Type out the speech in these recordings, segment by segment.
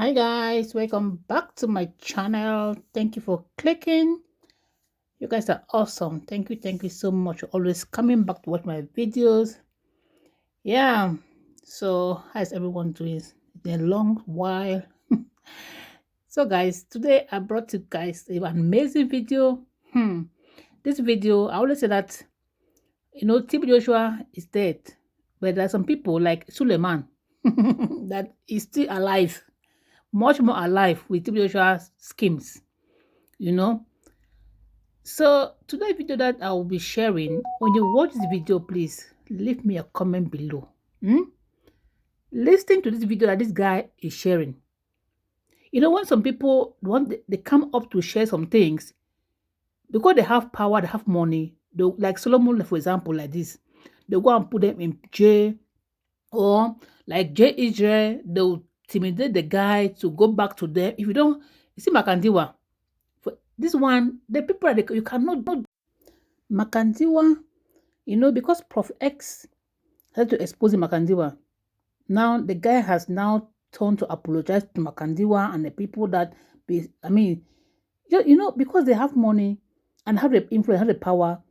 Hi guys, welcome back to my channel. Thank you for clicking. You guys are awesome. Thank you so much for always coming back to watch my videos. Yeah, so how's everyone doing? It's been a long while. So guys, today I brought you guys an amazing video. This video, I always say that TB Joshua is dead, but there are some people like Suleiman that is still alive, much more alive with TB Joshua's schemes. you know so today video that I will be sharing, when you watch this video, please leave me a comment below. Listen to this video that this guy is sharing. When some people want, they come up to share some things because they have power, they have money. They, like Solomon, for example, like this, they go and put them in jail, or like J Israel, they'll intimidate the guy to go back to them. If you don't, you see Makandiwa, for this one, the people that you cannot Makandiwa, because Prof X had to expose Makandiwa. Now the guy has now turned to apologize to Makandiwa and the people that because they have money and have the influence, have the power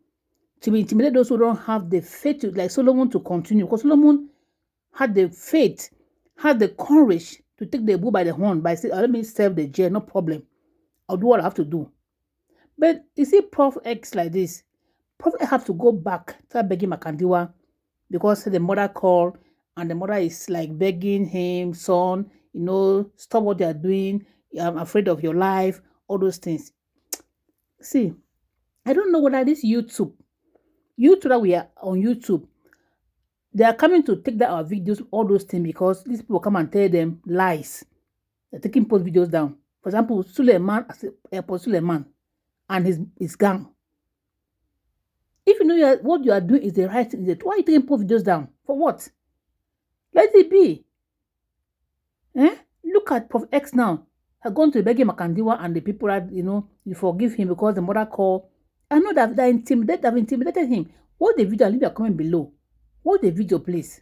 to intimidate those who don't have the faith to, like Solomon, to continue. Because Solomon had the faith, had the courage to take the bull by the horn by saying, "Oh, let me serve the jail, no problem. I'll do what I have to do." But you see, Prof X like this, Prof X have to go back, start begging Makandiwa, because the mother called and the mother is like begging him, "Son, stop what they are doing. I'm afraid of your life," all those things. See, I don't know whether this YouTube that we are on YouTube, they are coming to take down our videos, all those things, because these people come and tell them lies. They're taking post videos down. For example, Suleiman, Airport Suleiman, and his gang. If you know what you are doing is the right thing, why are you taking post videos down? For what? Let it be. Look at Prof X now. Have gone to Begi Makandiwa and the people that, you forgive him because the mother called. I know that they have intimidated him. Watch the video and leave your comment below. Watch the video, please.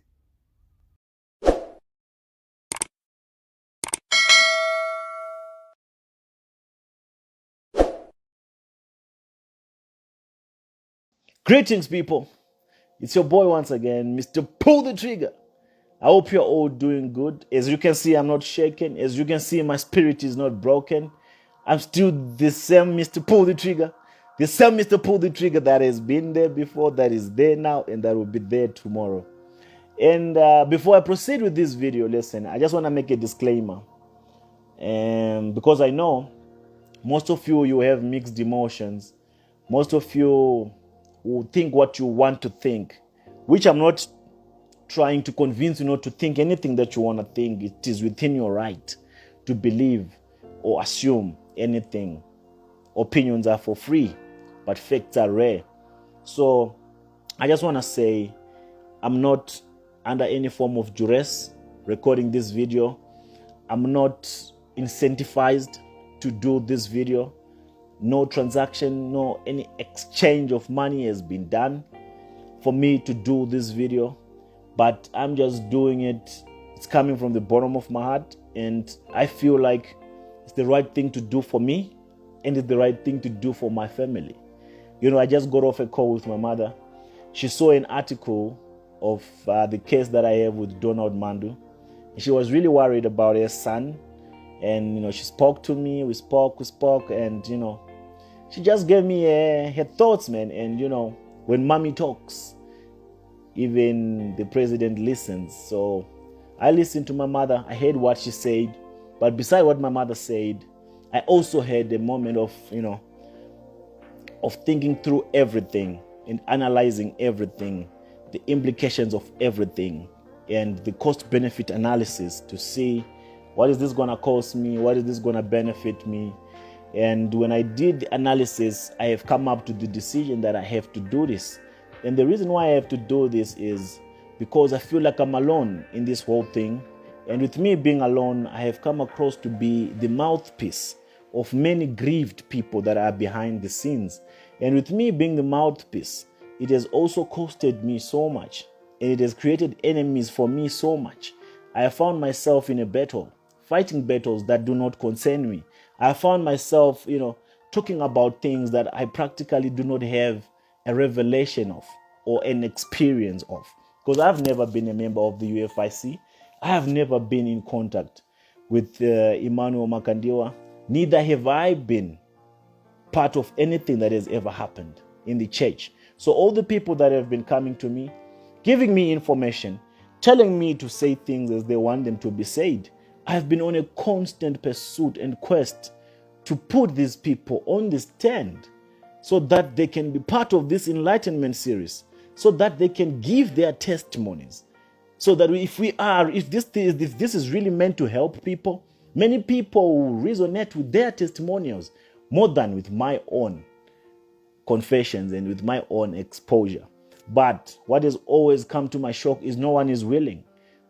Greetings, people. It's your boy once again, Mr. Pull the Trigger. I hope you're all doing good. As you can see, I'm not shaken. As you can see, my spirit is not broken. I'm still the same Mr. Pull the Trigger. The same Mr. Pull the Trigger that has been there before, that is there now, and that will be there tomorrow. And before I proceed with this video, listen, I just want to make a disclaimer. And because I know most of you have mixed emotions. Most of you will think what you want to think, which I'm not trying to convince you not to think anything that you want to think. It is within your right to believe or assume anything. Opinions are for free, but facts are rare. So I just want to say I'm not under any form of duress recording this video. I'm not incentivized to do this video. No transaction, no any exchange of money has been done for me to do this video, but I'm just doing it. It's coming from the bottom of my heart, and I feel like it's the right thing to do for me, and it's the right thing to do for my family. I just got off a call with my mother. She saw an article of the case that I have with Donald Mandu. She was really worried about her son, and she spoke to me. We spoke, and she just gave me her thoughts, man. And when mommy talks, even the president listens. So I listened to my mother. I heard what she said, but beside what my mother said, I also had a moment of thinking through everything and analyzing everything, the implications of everything, and the cost-benefit analysis to see what is this gonna cost me, what is this gonna benefit me. And when I did the analysis, I have come up to the decision that I have to do this. And the reason why I have to do this is because I feel like I'm alone in this whole thing. And with me being alone, I have come across to be the mouthpiece of many grieved people that are behind the scenes. And with me being the mouthpiece, it has also costed me so much. And it has created enemies for me so much. I have found myself in a battle fighting battles that do not concern me. I found myself, talking about things that I practically do not have a revelation of or an experience of. Because I've never been a member of the UFIC. I have never been in contact with Emmanuel Makandiwa. Neither have I been part of anything that has ever happened in the church. So all the people that have been coming to me, giving me information, telling me to say things as they want them to be said, I have been on a constant pursuit and quest to put these people on the stand so that they can be part of this enlightenment series, so that they can give their testimonies, so that if this is really meant to help people, many people will resonate with their testimonials more than with my own confessions and with my own exposure. But what has always come to my shock is no one is willing.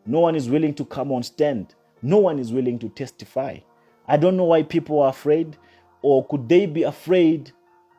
No one is willing to come on stand. No one is willing to testify. I don't know why people are afraid, or could they be afraid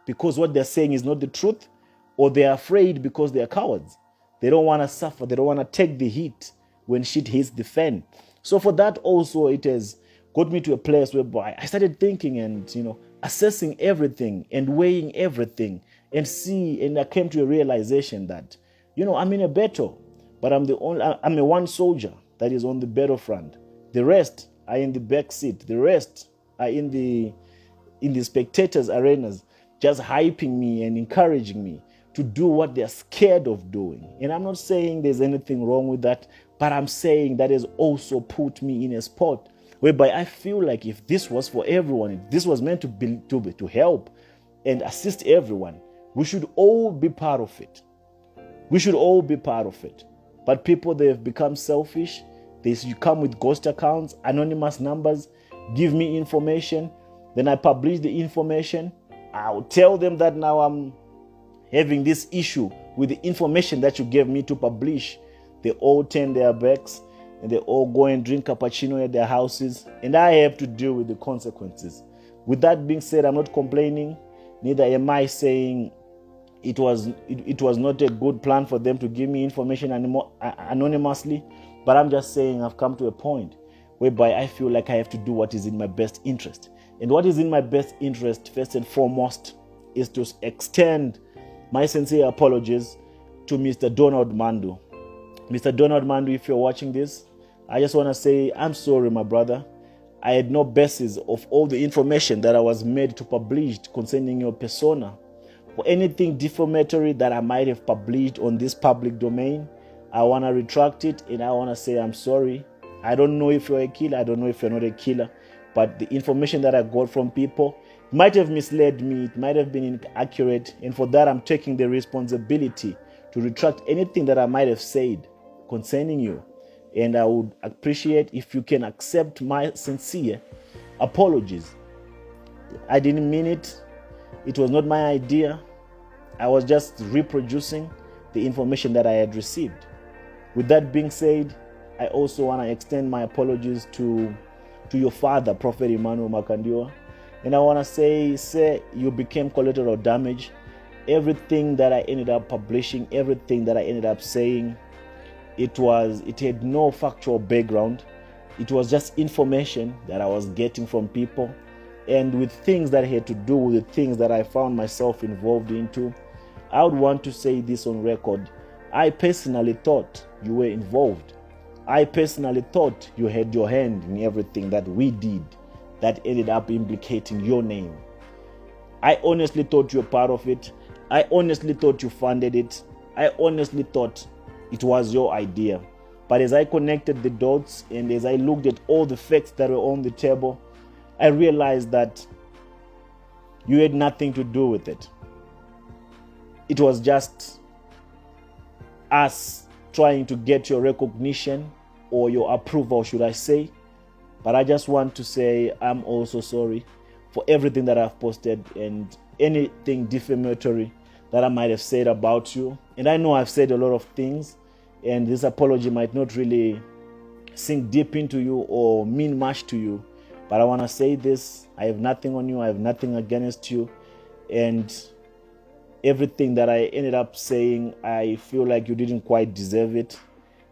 because what they're saying is not the truth, or they're afraid because they're cowards. They don't want to suffer. They don't want to take the heat when shit hits the fan. So for that also, it has got me to a place whereby I started thinking and, assessing everything and weighing everything and I came to a realization that, I'm in a battle, but I'm a one soldier that is on the battlefront. The rest are in the back seat. The rest are in the spectators' arenas, just hyping me and encouraging me to do what they're scared of doing. And I'm not saying there's anything wrong with that, but I'm saying that has also put me in a spot whereby I feel like if this was for everyone, if this was meant to help and assist everyone, we should all be part of it. We should all be part of it. But people, they have become selfish. You come with ghost accounts, anonymous numbers, give me information. Then I publish the information. I'll tell them that now I'm having this issue with the information that you gave me to publish. They all turn their backs and they all go and drink cappuccino at their houses. And I have to deal with the consequences. With that being said, I'm not complaining. Neither am I saying it was not a good plan for them to give me information anonymously. But I'm just saying I've come to a point whereby I feel like I have to do what is in my best interest. And what is in my best interest, first and foremost, is to extend my sincere apologies to Mr. Donald Mandu. Mr. Donald Mandu, if you're watching this, I just want to say I'm sorry, my brother. I had no basis of all the information that I was made to publish concerning your persona. For anything defamatory that I might have published on this public domain, I want to retract it and I want to say I'm sorry. I don't know if you're a killer. I don't know if you're not a killer. But the information that I got from people might have misled me. It might have been inaccurate. And for that, I'm taking the responsibility to retract anything that I might have said concerning you. And I would appreciate if you can accept my sincere apologies. I didn't mean it. It was not my idea. I was just reproducing the information that I had received. With that being said, I also want to extend my apologies to your father, Prophet Emmanuel Makandiwa. And I want to say, sir, you became collateral damage. Everything that I ended up publishing, everything that I ended up saying, it had no factual background. It was just information that I was getting from people. And with things that had to do with the things that I found myself involved into, I would want to say this on record. I personally thought you were involved. I personally thought you had your hand in everything that we did that ended up implicating your name. I honestly thought you were part of it. I honestly thought you funded it. I honestly thought it was your idea. But as I connected the dots and as I looked at all the facts that were on the table, I realized that you had nothing to do with it. It was just us trying to get your recognition or your approval, should I say. But I just want to say I'm also sorry for everything that I've posted and anything defamatory that I might have said about you. And I know I've said a lot of things, and this apology might not really sink deep into you or mean much to you. But I want to say this. I have nothing on you. I have nothing against you. And everything that I ended up saying, I feel like you didn't quite deserve it.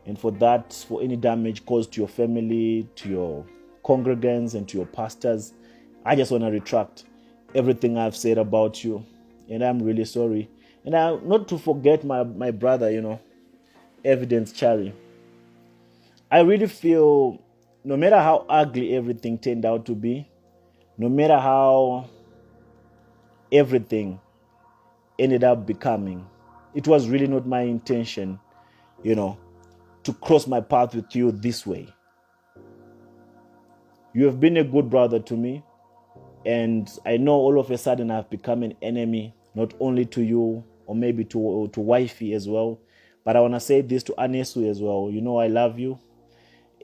And for that, for any damage caused to your family, to your congregants and to your pastors, I just want to retract everything I've said about you, and I'm really sorry. And not to forget my brother, Evidence Chari. I really feel no matter how ugly everything turned out to be, no matter how everything ended up becoming, it was really not my intention, to cross my path with you this way. You have been a good brother to me, and I know all of a sudden I've become an enemy, not only to you or maybe to wifey as well, but I want to say this to Anesu as well. I love you,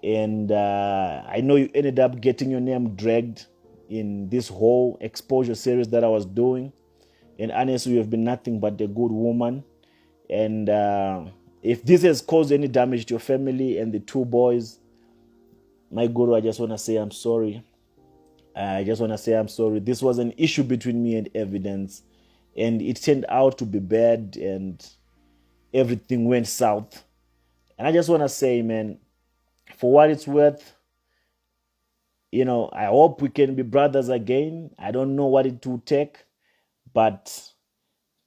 and I know you ended up getting your name dragged in this whole exposure series that I was doing. And Anesu, you have been nothing but a good woman, and if this has caused any damage to your family and the two boys, my guru, I just want to say I'm sorry. This was an issue between me and Evidence, and it turned out to be bad, and everything went south. And I just want to say, man, for what it's worth, I hope we can be brothers again. I don't know what it will take, but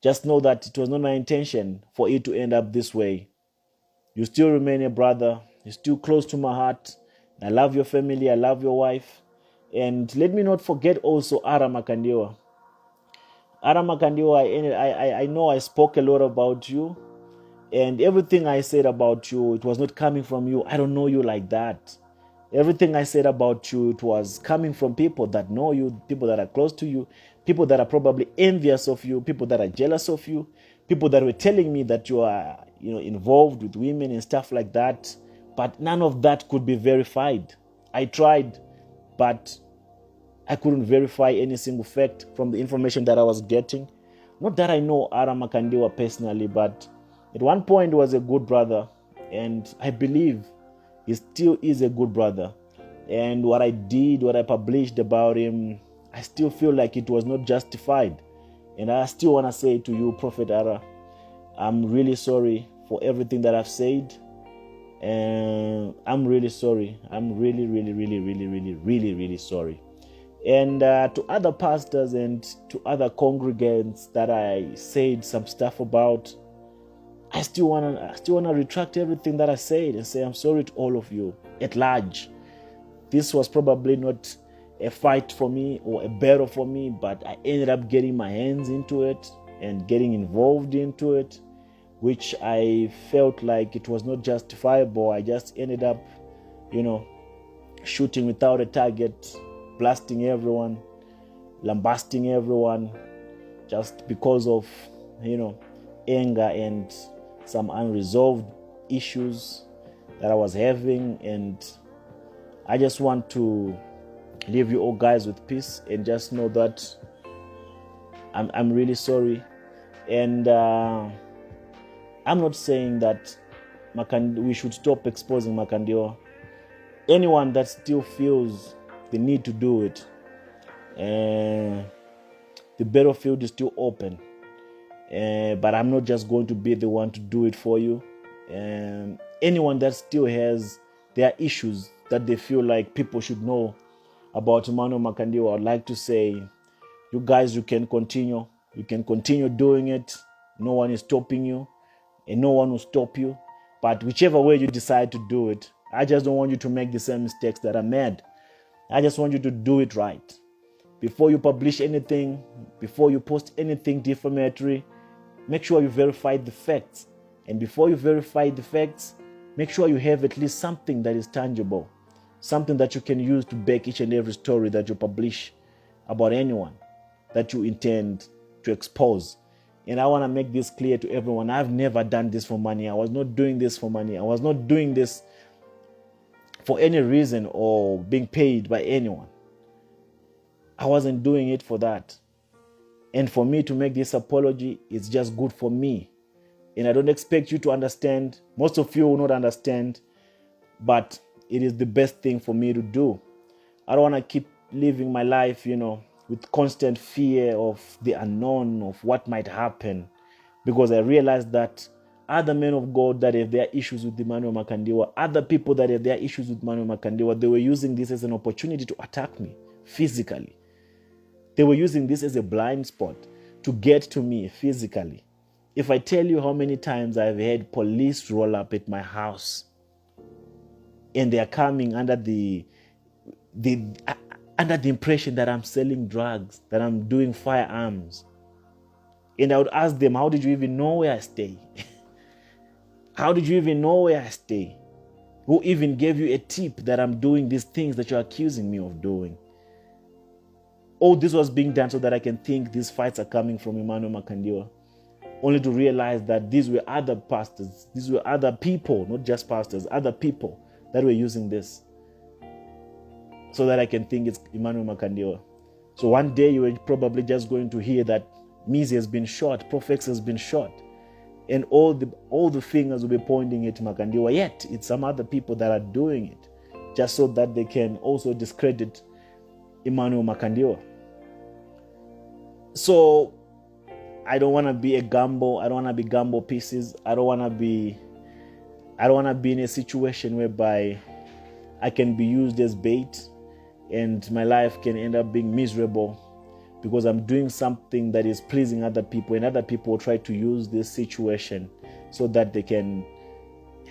just know that it was not my intention for it to end up this way. You still remain a brother. You're still close to my heart. I love your family. I love your wife. And let me not forget also Ara Makandiwa. Ara Makandiwa, I know I spoke a lot about you. And everything I said about you, it was not coming from you. I don't know you like that. Everything I said about you, it was coming from people that know you, people that are close to you, people that are probably envious of you, people that are jealous of you, people that were telling me that you are, involved with women and stuff like that. But none of that could be verified. I tried, but I couldn't verify any single fact from the information that I was getting. Not that I know Ara Makandiwa personally, but at one point he was a good brother, and I believe he still is a good brother. And what I published about him, I still feel like it was not justified. And I still want to say to you, Prophet Ara, I'm really sorry for everything that I've said. And I'm really sorry. I'm really, really, really, really, really, really, really sorry. And to other pastors and to other congregants that I said some stuff about, I still wanna retract everything that I said and say I'm sorry to all of you at large. This was probably not a fight for me or a battle for me, but I ended up getting my hands into it and getting involved into it, which I felt like it was not justifiable. I just ended up, shooting without a target, blasting everyone, lambasting everyone, just because of, anger and some unresolved issues that I was having. And I just want to leave you all guys with peace and just know that I'm really sorry. And I'm not saying that we should stop exposing Makandiwa. Anyone that still feels the need to do it, the battlefield is still open. But I'm not just going to be the one to do it for you. Anyone that still has their issues that they feel like people should know about Emmanuel Makandiwa, I'd like to say, you guys, you can continue. You can continue doing it. No one is stopping you, and no one will stop you. But whichever way you decide to do it, I just don't want you to make the same mistakes that I made. I just want you to do it right. Before you publish anything, before you post anything defamatory, make sure you verify the facts. And before you verify the facts, make sure you have at least something that is tangible, something that you can use to back each and every story that you publish about anyone that you intend to expose. And I want to make this clear to everyone. I've never done this for money. I was not doing this for money. I was not doing this for any reason or being paid by anyone. I wasn't doing it for that. And for me to make this apology, it's just good for me. And I don't expect you to understand. Most of you will not understand, but it is the best thing for me to do. I don't want to keep living my life, with constant fear of the unknown, of what might happen, because I realized that other men of God that have their issues with Emmanuel Makandiwa, other people that have their issues with Emmanuel Makandiwa, they were using this as an opportunity to attack me physically. They were using this as a blind spot to get to me physically. If I tell you how many times I've had police roll up at my house and they are coming under the impression that I'm selling drugs, that I'm doing firearms. And I would ask them, how did you even know where I stay? How did you even know where I stay? Who even gave you a tip that I'm doing these things that you're accusing me of doing? All this was being done so that I can think these fights are coming from Emmanuel Makandiwa, only to realize that these were other pastors, these were other people, not just pastors, other people that were using this so that I can think it's Emmanuel Makandiwa. So one day you were probably just going to hear that Mizi has been shot, Prophex has been shot, and all the fingers will be pointing at Makandiwa, yet it's some other people that are doing it just so that they can also discredit Emmanuel Makandiwa. So I don't want to be a gamble. I don't want to be gamble pieces. I don't want to be in a situation whereby I can be used as bait and my life can end up being miserable because I'm doing something that is pleasing other people, and other people try to use this situation so that they can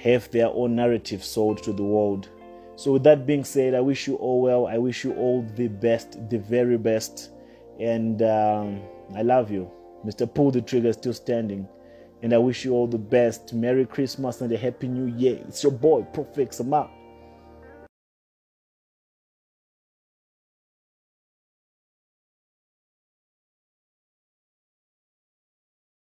have their own narrative sold to the world. So with that being said, I wish you all well. I wish you all the best, the very best. And I love you. Mr. Pull the Trigger is still standing. And I wish you all the best. Merry Christmas and a Happy New Year. It's your boy, Prophex. I'm out.